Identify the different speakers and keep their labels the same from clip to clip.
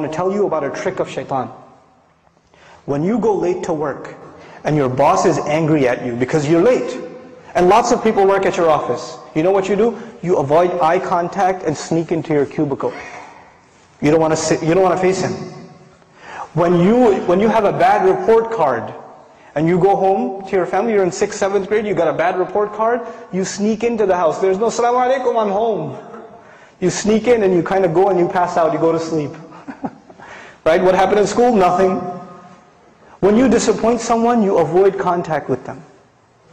Speaker 1: want to tell you about a trick of shaitan. When you go late to work, and your boss is angry at you because you're late, and lots of people work at your office, you know what you do? You avoid eye contact and sneak into your cubicle. You don't want to sit, you don't want to face him. When you have a bad report card, and you go home to your family, you're in 6th, 7th grade, you got a bad report card, you sneak into the house. There's no Assalamu alaikum, I'm home. You sneak in and you kind of go and you pass out, you go to sleep. Right? What happened in school? Nothing. When you disappoint someone, you avoid contact with them.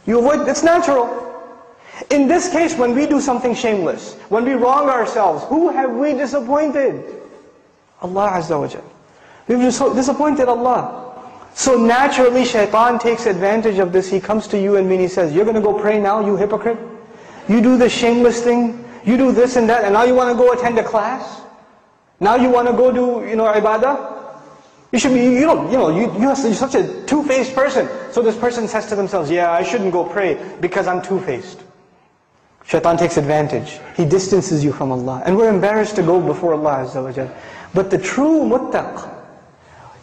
Speaker 1: You avoid, it's natural. In this case, when we do something shameless, when we wrong ourselves, who have we disappointed? Allah Azza wa Jal. We've disappointed Allah. So naturally, shaitan takes advantage of this. He comes to you and me and he says, you're going to go pray now, you hypocrite? You do this shameless thing, you do this and that, and now you want to go attend a class? Now you want to go do, ibadah? You should be, you're such a two-faced person. So this person says to themselves, yeah, I shouldn't go pray because I'm two-faced. Shaitan takes advantage. He distances you from Allah. And we're embarrassed to go before Allah Azza wa Jal. But the true muttaq,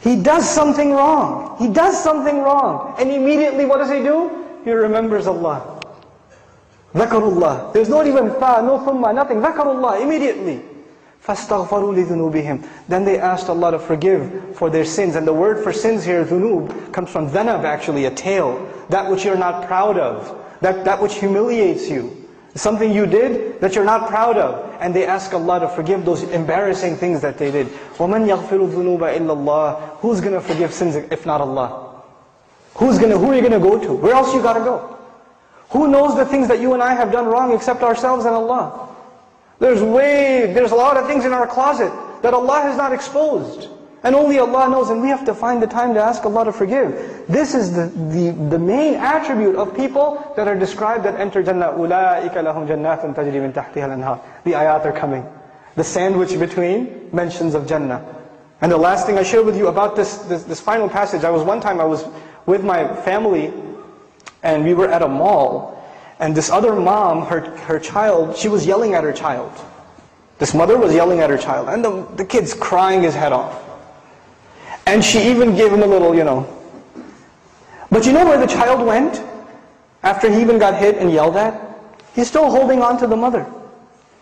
Speaker 1: he does something wrong. He does something wrong. And immediately what does he do? He remembers Allah. Dhakarullah. There's not even fa, no thumma, nothing. Dhakarullah, immediately. فَاسْتَغْفَرُوا لِذُنُوبِهِمْ. Then they asked Allah to forgive for their sins. And the word for sins here, dhunub, comes from dhanab actually, a tail. That which you're not proud of. That which humiliates you. Something you did that you're not proud of. And they ask Allah to forgive those embarrassing things that they did. وَمَنْ يَغْفِرُ الذُّنُوبَ إِلَّا اللَّهِ. Who's going to forgive sins if not Allah? Who are you going to go to? Where else you got to go? Who knows the things that you and I have done wrong except ourselves and Allah? There's a lot of things in our closet that Allah has not exposed. And only Allah knows, and we have to find the time to ask Allah to forgive. This is the main attribute of people that are described that enter Jannah. أُولَٰئِكَ لَهُمْ جَنَّاتٌ تَجْرِي مِنْ تَحْتِهَا الْأَنْهَارُ. The ayat are coming. The sandwich between mentions of Jannah. And the last thing I share with you about this final passage, one time I was with my family, and we were at a mall, and this other mom, her child, she was yelling at her child. This mother was yelling at her child, and the kid's crying his head off. And she even gave him a little, But you know where the child went? After he even got hit and yelled at? He's still holding on to the mother.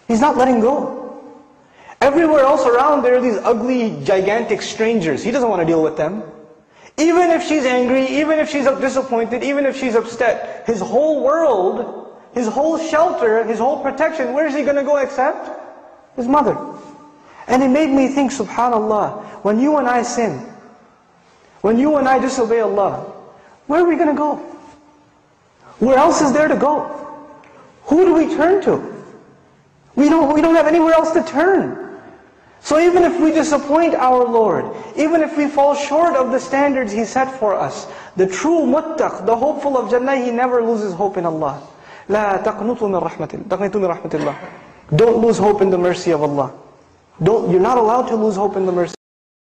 Speaker 1: He's not letting go. Everywhere else around, there are these ugly, gigantic strangers. He doesn't want to deal with them. Even if she's angry, even if she's disappointed, even if she's upset, his whole world, his whole shelter, his whole protection, where is he going to go except? His mother. And it made me think, subhanallah, when you and I sin, when you and I disobey Allah, where are we going to go? Where else is there to go? Who do we turn to? We don't have anywhere else to turn. So even if we disappoint our Lord, even if we fall short of the standards He set for us, the true muttaq, the hopeful of Jannah, he never loses hope in Allah. لا تقنطوا من رحمة الله. Don't lose hope in the mercy of Allah. You're not allowed to lose hope in the mercy